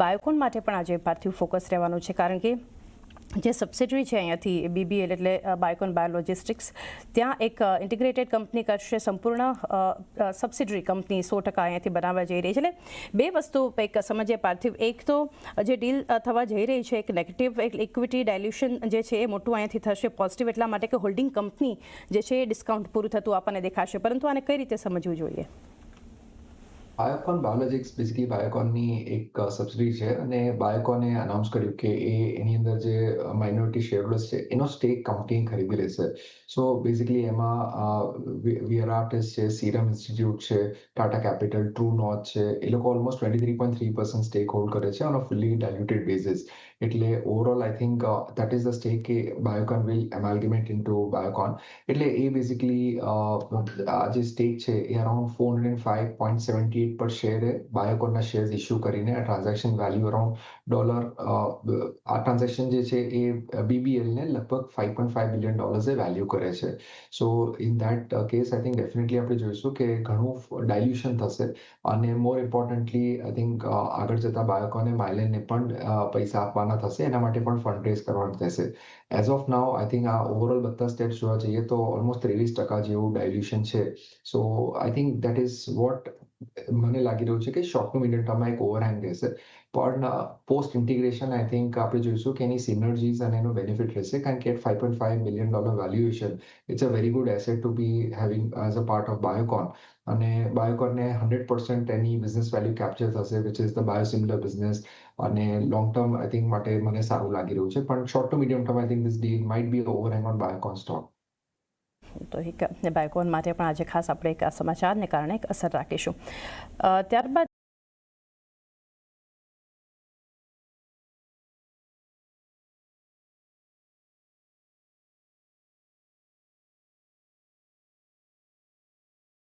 બાયોકોન માટે પણ આજે પાર્થિવ ફોકસ રહેવાનું છે, કારણ કે જે સબસિડરી છે અહીંયાથી BBL એટલે બાયોકોન બાયોલોજિસ્ટિક્સ, ત્યાં એક ઇન્ટિગ્રેટેડ કંપની કરશે, સંપૂર્ણ સબસિડરી કંપની 100% અહીંયાથી બનાવવા જઈ રહી છે. એટલે બે વસ્તુ એક સમજીએ પાર્થિવ. એક તો જે ડીલ થવા જઈ રહી છે, એક નેગેટિવ એક ઇક્વિટી ડાયલ્યુશન જે છે એ મોટું અહીંયાથી થશે. પોઝિટિવ એટલા માટે કે હોલ્ડિંગ કંપની જે છે એ ડિસ્કાઉન્ટ પૂરું થતું આપણને દેખાશે, પરંતુ આને કઈ રીતે સમજવું જોઈએ? બાયોકોન બાયોલોજિક્સ બેઝિકલી બાયોકોનની એક સબસિડી છે અને બાયોકોને અનાઉન્સ કર્યું કે એની અંદર જે માઇનોરિટી શેરહોલ્ડર્સ છે એનો સ્ટેક કંપની ખરીદી લેશે. સો બેઝિકલી એમાં વિયરાર્ટિસ છે, સીરમ ઇન્સ્ટિટ્યૂટ છે, ટાટા કેપિટલ, ટ્રુ નોર્થ છે, એ લોકો ઓલમોસ્ટ 23.3% સ્ટેક હોલ્ડ કરે છે ઓન અ ફુલ્લી ડાયલ્યુટેડ બેઝિસ. એટલે overall I think that is the stack કે બાયોકોન વિલ એમાલ્ગેમેટ ઇન્ટુ બાયોકોન. એટલે એ બેઝિકલી આ જે સ્ટેક છે એ અરાઉન્ડ 405.78 પર શેરે બાયોકોનના શેર્સ ઇસ્યુ કરીને આ ટ્રાન્ઝેક્શન વેલ્યુ અરાઉન્ડ ડોલર આ ટ્રાન્ઝેક્શન જે છે એ BBL ને લગભગ $5.5 બિલિયન એ વેલ્યુ કરે છે. સો in that case I think definitely આપણે જોઈશું કે ઘણું ડાયલ્યુશન થશે અને મોર ઇમ્પોર્ટન્ટલી આઈ થિંક આગળ જતા બાયોકોને માઇલેનને પણ પૈસા આપવાના થશે, એના માટે પણ ફંડ રેઝ કરવાનું થશે. As of now I think આ ઓવરઓલ બધા સ્ટેપ્સ જોવા જઈએ તો ઓલમોસ્ટ 23% જેવું ડાયલ્યુશન છે. So I think that is what મને લાગી રહ્યું છે કે શોર્ટ ટુ મીડિયમ ટર્મમાં એક ઓવરહેંગ રહેશે. પણ પોસ્ટ ઇન્ટિગ્રેશન આઈ થિંક આપણે જોઈશું કે એની સિનર્જીસ અને એનો બેનિફિટ રહેશે, કારણ કે $5.5 billion valuation it's a very good asset to be having as a part of Biocon. અને બાયોકોનને 100% એની બિઝનેસ વેલ્યુ કેપ્ચર થશે, which is the biosimilar business. અને લોંગ ટર્મ આઈ થિંક માટે મને સારું લાગી રહ્યું છે, પણ short to medium term I think this deal might be overhang on Biocon stock. તો એક બાયોકોન માટે પણ આજે ખાસ આપણે એક સમાચારને કારણે એક અસર રાખીશું. ત્યારબાદ